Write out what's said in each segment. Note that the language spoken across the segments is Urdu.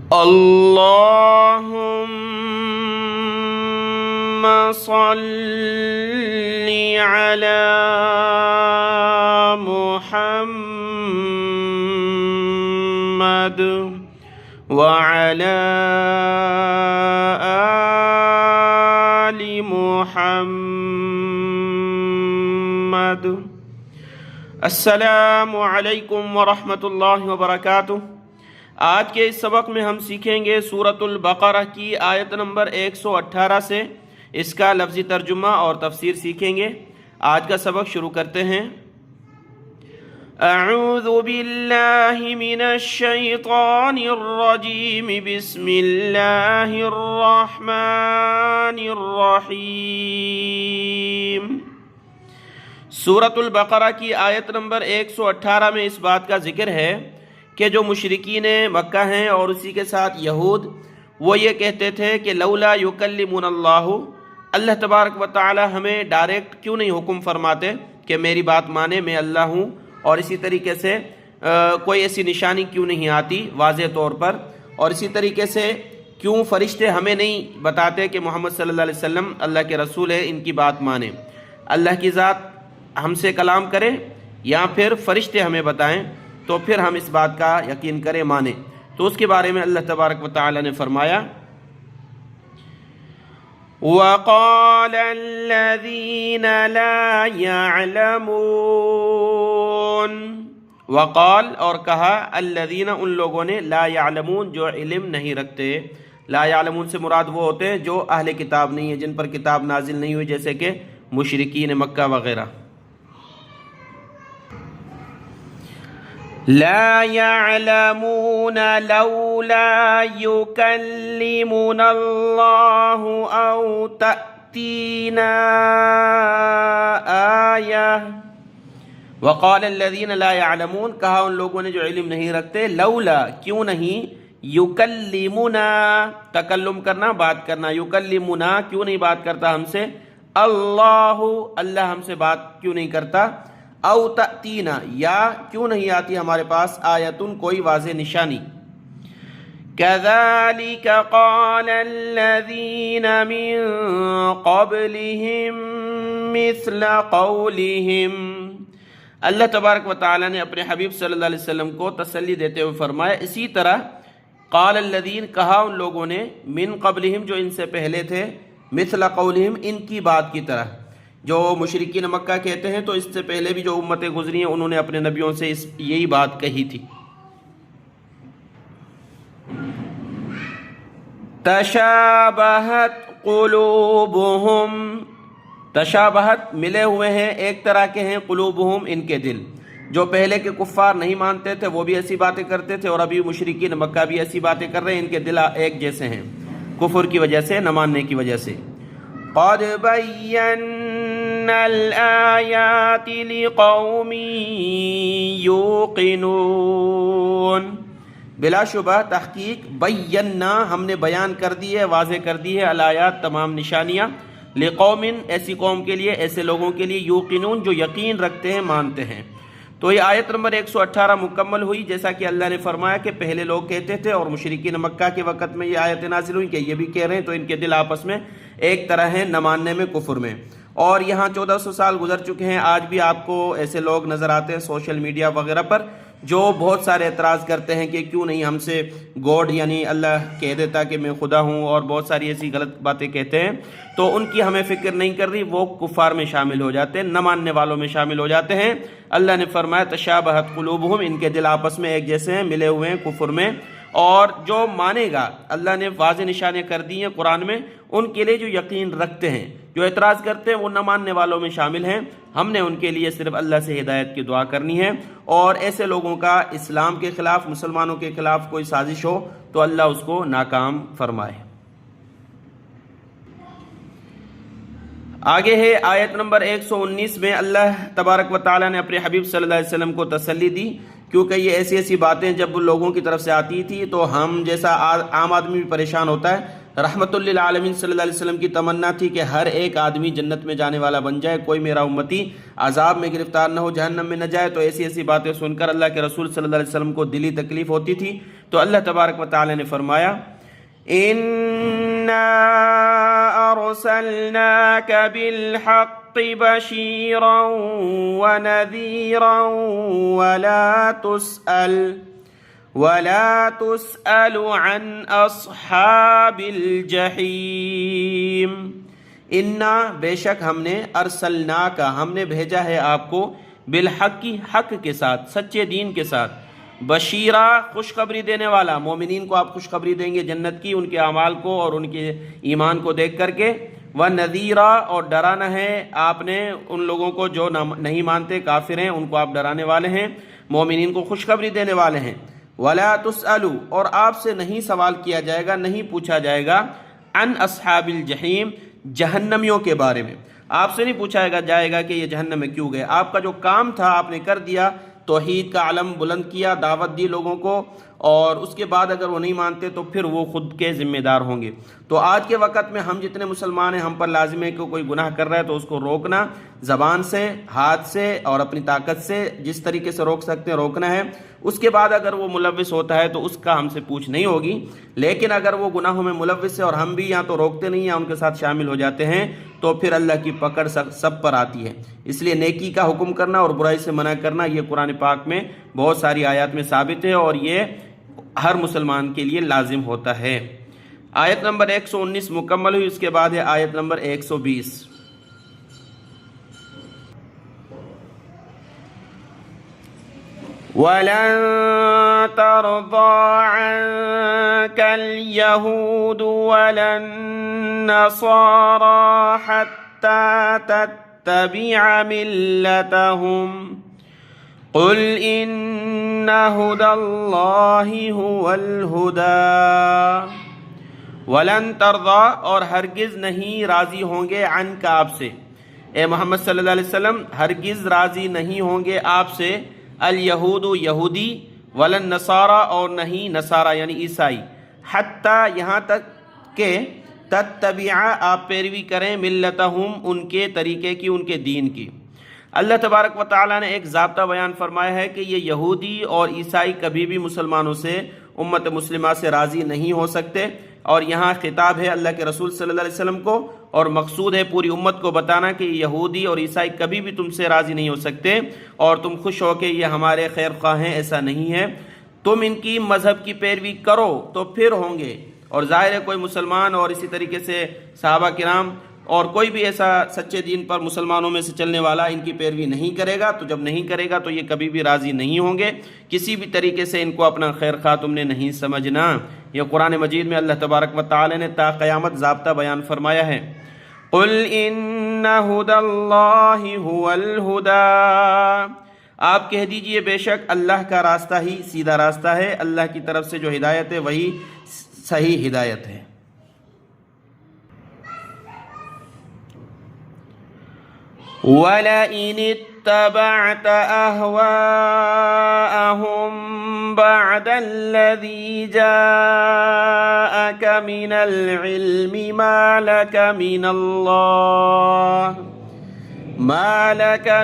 اللهم صل على محمد وعلى آل محمد۔ السلام علیکم ورحمۃ اللہ وبرکاتہ۔ آج کے اس سبق میں ہم سیکھیں گے سورۃ البقرہ کی آیت نمبر 118 سے اس کا لفظی ترجمہ اور تفسیر سیکھیں گے۔ آج کا سبق شروع کرتے ہیں۔ اعوذ باللہ من الشیطان الرجیم، بسم اللہ الرحمن الرحیم۔ سورۃ البقرہ کی آیت نمبر 118 میں اس بات کا ذکر ہے کہ جو مشرکین مکہ ہیں اور اسی کے ساتھ یہود، وہ یہ کہتے تھے کہ لولا یکلمنا اللہ تبارک و تعالی ہمیں ڈائریکٹ کیوں نہیں حکم فرماتے کہ میری بات مانے، میں اللہ ہوں، اور اسی طریقے سے کوئی ایسی نشانی کیوں نہیں آتی واضح طور پر، اور اسی طریقے سے کیوں فرشتے ہمیں نہیں بتاتے کہ محمد صلی اللہ علیہ وسلم اللہ کے رسول ہے، ان کی بات مانیں، اللہ کی ذات ہم سے کلام کرے یا پھر فرشتے ہمیں بتائیں تو پھر ہم اس بات کا یقین کریں، مانیں۔ تو اس کے بارے میں اللہ تبارک و تعالی نے فرمایا، وَقَالَ الَّذِينَ لَا يَعْلَمُونَ، وقال اور کہا، الذین ان لوگوں نے، لا یعلمون جو علم نہیں رکھتے۔ لا یعلمون سے مراد وہ ہوتے ہیں جو اہل کتاب نہیں ہیں، جن پر کتاب نازل نہیں ہوئی، جیسے کہ مشرکین مکہ وغیرہ۔ لا يعلمون لولا يكلمنا الله أو تأتينا آية۔ وقال الذين لا يعلمون، کہا ان لوگوں نے جو علم نہیں رکھتے، لولا کیوں نہیں، یکلمنا تکلم کرنا، بات کرنا، یکلمنا کیوں نہیں بات کرتا ہم سے، اللہ ہم سے بات کیوں نہیں کرتا، او تأتینا یا کیوں نہیں آتی ہمارے پاس، آیتن کوئی واضح نشانی۔ کذالک قال الذین من قبلہم مثل قولہم، اللہ تبارک و تعالی نے اپنے حبیب صلی اللہ علیہ وسلم کو تسلی دیتے ہوئے فرمایا، اسی طرح قال الذین کہا ان لوگوں نے، من قبلہم جو ان سے پہلے تھے، مثل قولہم ان کی بات کی طرح، جو مشرکین مکہ کہتے ہیں، تو اس سے پہلے بھی جو امتیں گزری ہیں انہوں نے اپنے نبیوں سے یہی بات کہی تھی۔ تشابہت قلوبہم، تشابہت ملے ہوئے ہیں، ایک طرح کے ہیں، قلوبہم ان کے دل، جو پہلے کے کفار نہیں مانتے تھے وہ بھی ایسی باتیں کرتے تھے، اور ابھی مشرکین مکہ بھی ایسی باتیں کر رہے ہیں، ان کے دل ایک جیسے ہیں، کفر کی وجہ سے، نہ ماننے کی وجہ سے۔ قد بینا الآیات لقوم یوقنون، بلا شبہ تحقیق، بینا ہم نے بیان کر دی ہے، واضح کر دی ہے، الآیات تمام نشانیاں، لقوم ایسی قوم کے لیے، ایسے لوگوں کے لیے، یوقنون جو یقین رکھتے ہیں، مانتے ہیں۔ تو یہ آیت نمبر 118 مکمل ہوئی، جیسا کہ اللہ نے فرمایا کہ پہلے لوگ کہتے تھے، اور مشرکین مکہ کے وقت میں یہ آیت نازل ہوئی کہ یہ بھی کہہ رہے ہیں، تو ان کے دل آپس میں ایک طرح ہیں، نہ ماننے میں، کفر میں۔ اور یہاں 1400 سال گزر چکے ہیں، آج بھی آپ کو ایسے لوگ نظر آتے ہیں سوشل میڈیا وغیرہ پر جو بہت سارے اعتراض کرتے ہیں کہ کیوں نہیں ہم سے گوڈ یعنی اللہ کہہ دیتا کہ میں خدا ہوں، اور بہت ساری ایسی غلط باتیں کہتے ہیں، تو ان کی ہمیں فکر نہیں کر رہی، وہ کفار میں شامل ہو جاتے ہیں، نہ ماننے والوں میں شامل ہو جاتے ہیں۔ اللہ نے فرمایا تشابہت قلوبہم، ان کے دل آپس میں ایک جیسے ہیں، ملے ہوئے ہیں کفر میں، اور جو مانے گا، اللہ نے واضح نشانیاں کر دی ہیں قرآن میں، ان کے لیے جو یقین رکھتے ہیں، جو اعتراض کرتے ہیں وہ نہ ماننے والوں میں شامل ہیں۔ ہم نے ان کے لیے صرف اللہ سے ہدایت کی دعا کرنی ہے، اور ایسے لوگوں کا اسلام کے خلاف، مسلمانوں کے خلاف کوئی سازش ہو تو اللہ اس کو ناکام فرمائے۔ آگے ہے آیت نمبر 119 میں اللہ تبارک و تعالی نے اپنے حبیب صلی اللہ علیہ وسلم کو تسلی دی، کیونکہ یہ ایسی ایسی باتیں جب لوگوں کی طرف سے آتی تھی تو ہم جیسا عام آدمی بھی پریشان ہوتا ہے۔ رحمت للعالمین صلی اللہ علیہ وسلم کی تمنا تھی کہ ہر ایک آدمی جنت میں جانے والا بن جائے، کوئی میرا امتی عذاب میں گرفتار نہ ہو، جہنم میں نہ جائے۔ تو ایسی ایسی باتیں سن کر اللہ کے رسول صلی اللہ علیہ وسلم کو دلی تکلیف ہوتی تھی، تو اللہ تبارک و تعالی نے فرمایا اِنَّا أَرْسَلْنَاكَ بِالْحَقِّ بَشِيرًا وَنَذِيرًا وَلَا تُسْأَلُ عَنْ أَصْحَابِ الْجَحِيمِ اِنَّا بے شک ہم نے ارسلناک ہم نے بھیجا ہے آپ کو بالحق حق کے ساتھ سچے دین کے ساتھ بشیرہ خوشخبری دینے والا مومنین کو آپ خوشخبری دیں گے جنت کی ان کے اعمال کو اور ان کے ایمان کو دیکھ کر کے وَنَذِيرًا اور ڈرانا ہے آپ نے ان لوگوں کو جو نہیں مانتے کافر ہیں ان کو آپ ڈرانے والے ہیں مومنین کو خوشخبری دینے والے ہیں وَلَا تُسْأَلُ اور آپ سے نہیں سوال کیا جائے گا نہیں پوچھا جائے گا عن اصحاب الجحیم جہنمیوں کے بارے میں آپ سے نہیں پوچھا جائے گا کہ یہ جہنم میں کیوں گئے آپ کا جو کام تھا آپ نے کر دیا توحید کا علم بلند کیا دعوت دی لوگوں کو اور اس کے بعد اگر وہ نہیں مانتے تو پھر وہ خود کے ذمہ دار ہوں گے تو آج کے وقت میں ہم جتنے مسلمان ہیں ہم پر لازم ہے کہ کوئی گناہ کر رہا ہے تو اس کو روکنا زبان سے ہاتھ سے اور اپنی طاقت سے جس طریقے سے روک سکتے ہیں روکنا ہے اس کے بعد اگر وہ ملوث ہوتا ہے تو اس کا ہم سے پوچھ نہیں ہوگی لیکن اگر وہ گناہوں میں ملوث ہے اور ہم بھی یا تو روکتے نہیں یا ان کے ساتھ شامل ہو جاتے ہیں تو پھر اللہ کی پکڑ سب پر آتی ہے اس لیے نیکی کا حکم کرنا اور برائی سے منع کرنا یہ قرآن پاک میں بہت ساری آیات میں ثابت ہے اور یہ ہر مسلمان کے لیے لازم ہوتا ہے آیت نمبر 119 مکمل ہوئی اس کے بعد ہے آیت نمبر 120 وَلَن تَرْضَىٰ عَنكَ الْيَهُودُ وَلَا النَّصَارَىٰ حَتَّىٰ تَتَّبِعَ مِلَّتَهُمْ قُلْ إِنَّ هُدَى اللَّهِ هُوَ الْهُدَىٰ وَلَن تَرْضَىٰ اور ہرگز نہیں راضی ہوں گے عنک آپ سے اے محمد صلی اللہ علیہ وسلم ہرگز راضی نہیں ہوں گے آپ سے الیہود یہودی ولا النصارى اور نہیں نصارہ یعنی عیسائی حتیٰ یہاں تک کہ تتبع آپ پیروی کریں ملتہم ان کے طریقے کی ان کے دین کی اللہ تبارک و تعالیٰ نے ایک ضابطہ بیان فرمایا ہے کہ یہ یہودی اور عیسائی کبھی بھی مسلمانوں سے امت مسلمہ سے راضی نہیں ہو سکتے اور یہاں خطاب ہے اللہ کے رسول صلی اللہ علیہ وسلم کو اور مقصود ہے پوری امت کو بتانا کہ یہودی اور عیسائی کبھی بھی تم سے راضی نہیں ہو سکتے اور تم خوش ہو کہ یہ ہمارے خیر خواہ ہیں ایسا نہیں ہے تم ان کی مذہب کی پیروی کرو تو پھر ہوں گے اور ظاہر ہے کوئی مسلمان اور اسی طریقے سے صحابہ کرام اور کوئی بھی ایسا سچے دین پر مسلمانوں میں سے چلنے والا ان کی پیروی نہیں کرے گا تو جب نہیں کرے گا تو یہ کبھی بھی راضی نہیں ہوں گے کسی بھی طریقے سے ان کو اپنا خیر خواہ تم نے نہیں سمجھنا یہ قرآن مجید میں اللہ تبارک و تعالی نے تا قیامت ضابطہ بیان فرمایا ہے قل ان ھدی اللہ ھو الھدی آپ کہہ دیجئے بے شک اللہ کا راستہ ہی سیدھا راستہ ہے اللہ کی طرف سے جو ہدایت ہے وہی صحیح ہدایت ہے وَلَئِنِ اتَّبَعْتَ أَهْوَاءَهُمْ بَعْدَ الَّذِي جَاءَكَ مِنَ الْعِلْمِ مَا لَكَ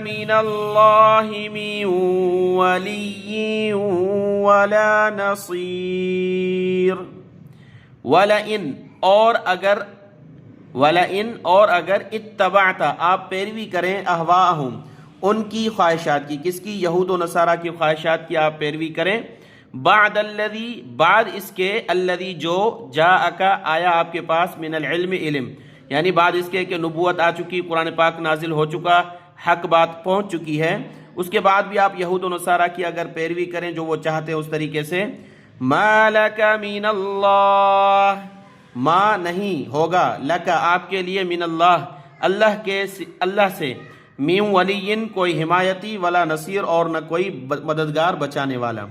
مِنَ اللَّهِ مِنْ وَلِيٍّ وَلَا نَصِيرٍ وَلَئِنْ اور اگر اتبعت آپ پیروی کریں اہواءہم ان کی خواہشات کی کس کی یہود و نصارہ کی خواہشات کی آپ پیروی کریں بعد الذی بعد اس کے الذی جو جاءک آیا آپ کے پاس من العلم علم یعنی بعد اس کے کہ نبوت آ چکی قرآن پاک نازل ہو چکا حق بات پہنچ چکی ہے اس کے بعد بھی آپ یہود و نصارہ کی اگر پیروی کریں جو وہ چاہتے ہیں اس طریقے سے ما لک من اللہ ما نہیں ہوگا لکا آپ کے لیے من اللہ سے من ولی کوئی حمایتی ولا نصیر اور نہ کوئی مددگار بچانے والا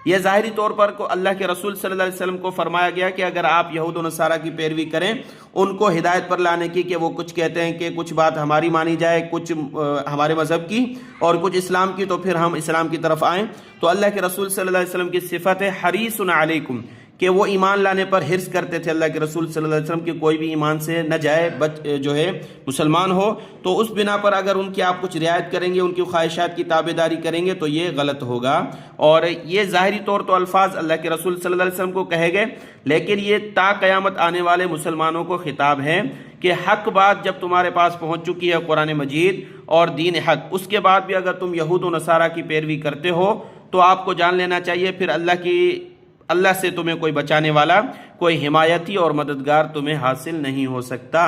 یہ ظاہری طور پر کو اللہ کے رسول صلی اللہ علیہ وسلم کو فرمایا گیا کہ اگر آپ یہود و نصارہ کی پیروی کریں ان کو ہدایت پر لانے کی کہ وہ کچھ کہتے ہیں کہ کچھ بات ہماری مانی جائے کچھ ہمارے مذہب کی اور کچھ اسلام کی تو پھر ہم اسلام کی طرف آئیں تو اللہ کے رسول صلی اللہ علیہ وسلم کی صفت ہے حریص علیکم کہ وہ ایمان لانے پر حرص کرتے تھے اللہ کے رسول صلی اللہ علیہ وسلم کہ کوئی بھی ایمان سے نہ جائے جو ہے مسلمان ہو، تو اس بنا پر اگر ان کی آپ کچھ رعایت کریں گے، ان کی خواہشات کی تابع داری کریں گے تو یہ غلط ہوگا۔ اور یہ ظاہری طور تو الفاظ اللہ کے رسول صلی اللہ علیہ وسلم کو کہے گئے، لیکن یہ تا قیامت آنے والے مسلمانوں کو خطاب ہے کہ حق بات جب تمہارے پاس پہنچ چکی ہے قرآن مجید اور دین حق، اس کے بعد بھی اگر تم یہود و نصارہ کی پیروی کرتے ہو تو آپ کو جان لینا چاہیے پھر اللہ سے تمہیں کوئی بچانے والا، کوئی حمایتی اور مددگار تمہیں حاصل نہیں ہو سکتا۔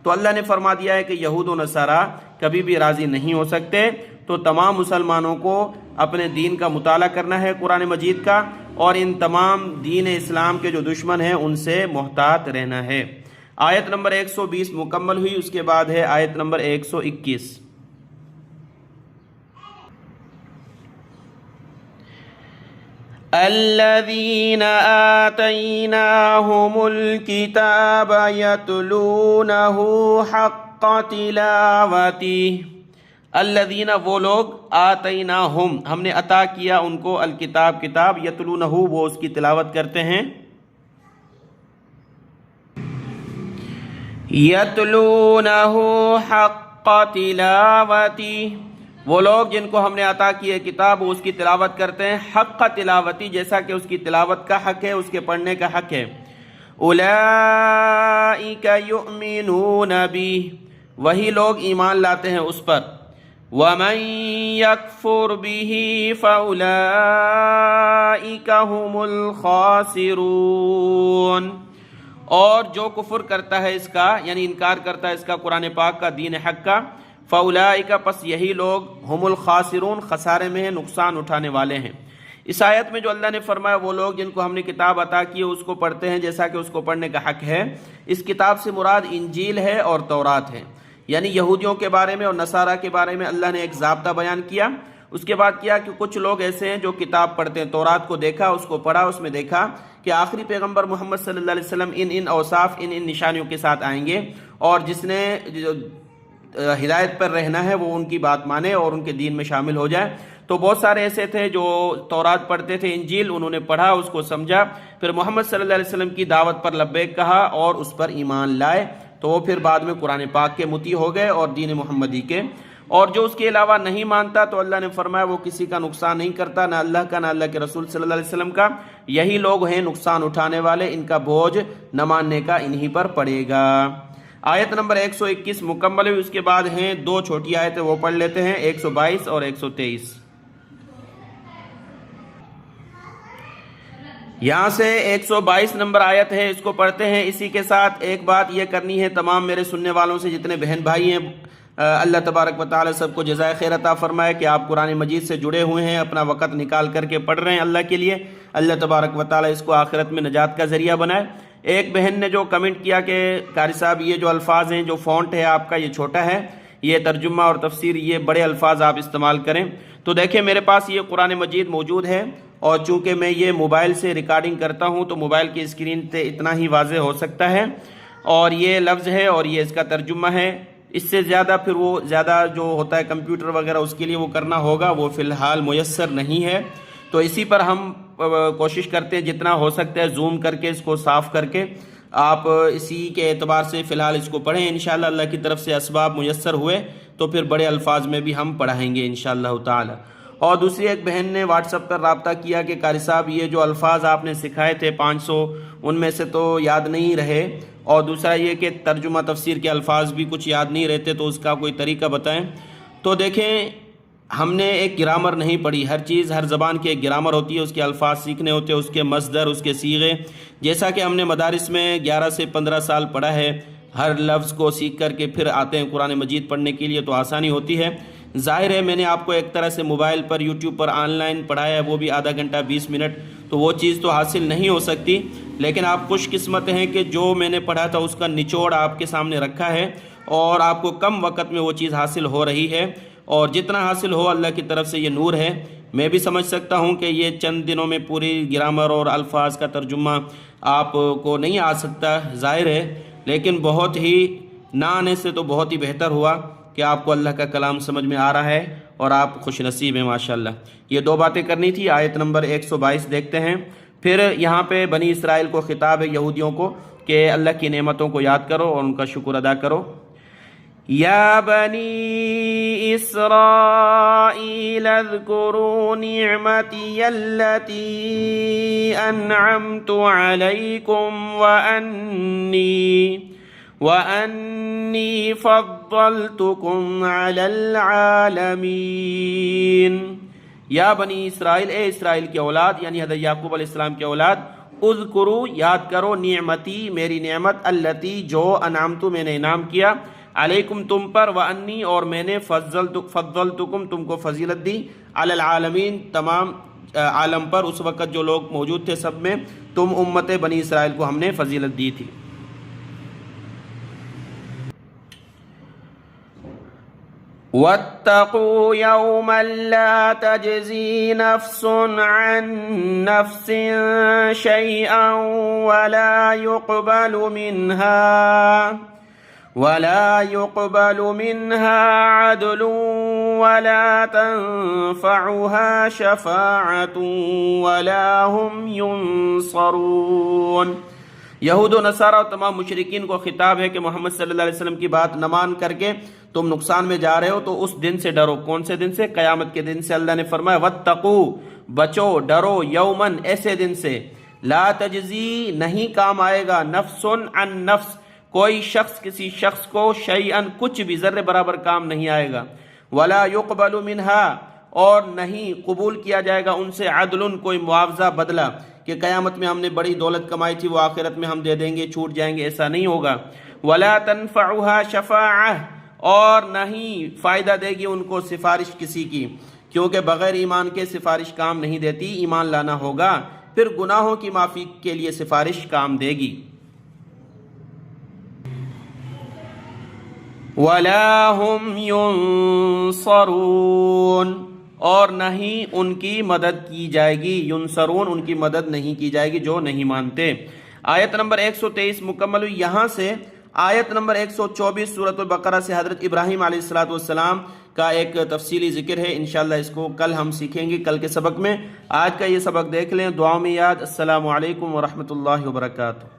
تو اللہ نے فرما دیا ہے کہ یہود و نصارہ کبھی بھی راضی نہیں ہو سکتے، تو تمام مسلمانوں کو اپنے دین کا مطالعہ کرنا ہے قرآن مجید کا، اور ان تمام دین اسلام کے جو دشمن ہیں ان سے محتاط رہنا ہے۔ آیت نمبر 120 مکمل ہوئی، اس کے بعد ہے آیت نمبر 121۔ الذين آتيناهم الكتاب يتلونه حق تلاوته، الذين وہ لوگ آتیناہم ہم نے عطا کیا ان کو الکتاب کتاب، یتلونہ وہ اس کی تلاوت کرتے ہیں، یتلونہ حق تلاوتی، وہ لوگ جن کو ہم نے عطا کی ہے کتاب وہ اس کی تلاوت کرتے ہیں حق تلاوتی، جیسا کہ اس کی تلاوت کا حق ہے، اس کے پڑھنے کا حق ہے۔ اولئک یؤمنون بہ، وہی لوگ ایمان لاتے ہیں اس پر۔ ومن یکفر بہ فاولئک هم الخاسرون، اور جو کفر کرتا ہے اس کا، یعنی انکار کرتا ہے اس کا قرآن پاک کا، دین حق کا، فاولئک پس یہی لوگ ہم الخاسرون خسارے میں ہیں، نقصان اٹھانے والے ہیں۔ اس آیت میں جو اللہ نے فرمایا وہ لوگ جن کو ہم نے کتاب عطا کی ہے اس کو پڑھتے ہیں جیسا کہ اس کو پڑھنے کا حق ہے، اس کتاب سے مراد انجیل ہے اور تورات ہے، یعنی یہودیوں کے بارے میں اور نصارہ کے بارے میں اللہ نے ایک ضابطہ بیان کیا۔ اس کے بعد کیا کہ کچھ لوگ ایسے ہیں جو کتاب پڑھتے ہیں، تورات کو دیکھا، اس کو پڑھا، اس میں دیکھا کہ آخری پیغمبر محمد صلی اللہ علیہ وسلم ان اوصاف، ان نشانیوں کے ساتھ آئیں گے، اور جس نے ہدایت پر رہنا ہے وہ ان کی بات مانے اور ان کے دین میں شامل ہو جائے۔ تو بہت سارے ایسے تھے جو تورات پڑھتے تھے، انجیل انہوں نے پڑھا، اس کو سمجھا، پھر محمد صلی اللہ علیہ وسلم کی دعوت پر لبیک کہا اور اس پر ایمان لائے، تو وہ پھر بعد میں قرآن پاک کے مطیع ہو گئے اور دین محمدی کے۔ اور جو اس کے علاوہ نہیں مانتا تو اللہ نے فرمایا وہ کسی کا نقصان نہیں کرتا، نہ اللہ کا نہ اللہ کے رسول صلی اللہ علیہ وسلم کا، یہی لوگ ہیں نقصان اٹھانے والے، ان کا بوجھ نہ ماننے کا انہی پر پڑے گا۔ آیت نمبر 121 مکمل ہوئی، اس کے بعد ہیں دو چھوٹی آیتیں، وہ پڑھ لیتے ہیں، 122 اور 123۔ یہاں سے 122 نمبر آیت ہے، اس کو پڑھتے ہیں۔ اسی کے ساتھ ایک بات یہ کرنی ہے تمام میرے سننے والوں سے، جتنے بہن بھائی ہیں، اللہ تبارک و تعالی سب کو جزائے خیر عطا فرمائے کہ آپ قرآن مجید سے جڑے ہوئے ہیں، اپنا وقت نکال کر کے پڑھ رہے ہیں اللہ کے لیے۔ اللہ تبارک و تعالی اس کو آخرت میں نجات کا ذریعہ بنائے۔ ایک بہن نے جو کمنٹ کیا کہ قاری صاحب یہ جو الفاظ ہیں، جو فونٹ ہے آپ کا یہ چھوٹا ہے، یہ ترجمہ اور تفسیر یہ بڑے الفاظ آپ استعمال کریں۔ تو دیکھیں میرے پاس یہ قرآن مجید موجود ہے، اور چونکہ میں یہ موبائل سے ریکارڈنگ کرتا ہوں تو موبائل کی اسکرین پہ اتنا ہی واضح ہو سکتا ہے، اور یہ لفظ ہے اور یہ اس کا ترجمہ ہے۔ اس سے زیادہ پھر وہ زیادہ جو ہوتا ہے کمپیوٹر وغیرہ اس کے لیے وہ کرنا ہوگا، وہ فی الحال میسر نہیں ہے۔ تو اسی پر ہم کوشش کرتے ہیں جتنا ہو سکتا ہے زوم کر کے اس کو صاف کر کے آپ اسی کے اعتبار سے فی الحال اس کو پڑھیں۔ انشاءاللہ اللہ کی طرف سے اسباب میسر ہوئے تو پھر بڑے الفاظ میں بھی ہم پڑھائیں گے انشاءاللہ تعالی۔ اور دوسری ایک بہن نے واٹس ایپ پر رابطہ کیا کہ قاری صاحب یہ جو الفاظ آپ نے سکھائے تھے 500 ان میں سے تو یاد نہیں رہے، اور دوسرا یہ کہ ترجمہ تفسیر کے الفاظ بھی کچھ یاد نہیں رہتے، تو اس کا کوئی طریقہ بتائیں۔ تو دیکھیں ہم نے ایک گرامر نہیں پڑھی، ہر چیز ہر زبان کی ایک گرامر ہوتی ہے، اس کے الفاظ سیکھنے ہوتے ہیں، اس کے مصدر، اس کے صیغے، جیسا کہ ہم نے مدارس میں 11 سے 15 سال پڑھا ہے، ہر لفظ کو سیکھ کر کے پھر آتے ہیں قرآن مجید پڑھنے کے لیے تو آسانی ہوتی ہے۔ ظاہر ہے میں نے آپ کو ایک طرح سے mobile per YouTube per on line پڑھایا ہے، وہ بھی آدھا گھنٹہ 20 منٹ، تو وہ چیز تو حاصل نہیں ہو سکتی، لیکن آپ خوش قسمت ہیں کہ جو میں نے پڑھا تھا اس کا نچوڑ آپ کے سامنے رکھا ہے، اور آپ کو کم وقت میں وہ چیز حاصل ہو رہی ہے، اور جتنا حاصل ہو اللہ کی طرف سے یہ نور ہے۔ میں بھی سمجھ سکتا ہوں کہ یہ چند دنوں میں پوری گرامر اور الفاظ کا ترجمہ آپ کو نہیں آ سکتا، ظاہر ہے، لیکن بہت ہی نہ آنے سے تو بہت ہی بہتر ہوا کہ آپ کو اللہ کا کلام سمجھ میں آ رہا ہے اور آپ خوش نصیب ہیں ماشاءاللہ۔ یہ دو باتیں کرنی تھی۔ آیت نمبر 122 دیکھتے ہیں، پھر یہاں پہ بنی اسرائیل کو خطاب ہے، یہودیوں کو، کہ اللہ کی نعمتوں کو یاد کرو اور ان کا شکر ادا کرو۔ یا بنی اسرائیل اذکروا نعمتی التي انعمت علیکم وانی فضلتکم علی العالمین۔ یا بنی اسرائیل، اے اسرائیل کی اولاد، یعنی حضرت یعقوب علیہ السلام کی اولاد، اذکروا یاد کرو، نعمتی میری نعمت، التی جو انعمت میں نے انعام کیا، علیکم تم پر، وانی اور میں نے فضلتکم تم کو فضیلت دی، علی العالمین تمام عالم پر، اس وقت جو لوگ موجود تھے سب میں تم امت بنی اسرائیل کو ہم نے فضیلت دی تھی۔ واتقوا يوما لا تجزي نفس عن نفس شيئا ولا يقبل منها عدل ولا تنفعها شفاعة ولا هم ينصرون۔ یہود و نصارہ اور تمام مشرکین کو خطاب ہے کہ محمد صلی اللہ علیہ وسلم کی بات نہ مان کر کے تم نقصان میں جا رہے ہو تو اس دن سے ڈرو۔ کون سے دن سے؟ قیامت کے دن سے۔ اللہ نے فرمایا واتقوا، بچو، ڈرو، یومن ایسے دن سے، لا تجزی نہیں کام آئے گا، نفس عن نفس کوئی شخص کسی شخص کو، شیئن کچھ بھی ذرے برابر کام نہیں آئے گا، ولا يقبل منها اور نہیں قبول کیا جائے گا ان سے، عدل کوئی معاوضہ بدلہ، کہ قیامت میں ہم نے بڑی دولت کمائی تھی وہ آخرت میں ہم دے دیں گے، چھوٹ جائیں گے، ایسا نہیں ہوگا۔ ولا تنفعها شفاعہ اور نہیں فائدہ دے گی ان کو سفارش کسی کی، کیونکہ بغیر ایمان کے سفارش کام نہیں دیتی، ایمان لانا ہوگا، پھر گناہوں کی معافی کے لیے سفارش کام دے گی۔ وَلَا هُمْ يُنصَرُونَ اور نہیں ان کی مدد کی جائے گی، ینصرون ان کی مدد نہیں کی جائے گی جو نہیں مانتے۔ آیت نمبر 123 مکمل ہوئی۔ یہاں سے آیت نمبر 124 سورۃ البقرہ سے حضرت ابراہیم علیہ السلام کا ایک تفصیلی ذکر ہے، انشاءاللہ اس کو کل ہم سیکھیں گے، کل کے سبق میں۔ آج کا یہ سبق دیکھ لیں، دعاؤں میں یاد۔ السلام علیکم ورحمۃ اللہ وبرکاتہ۔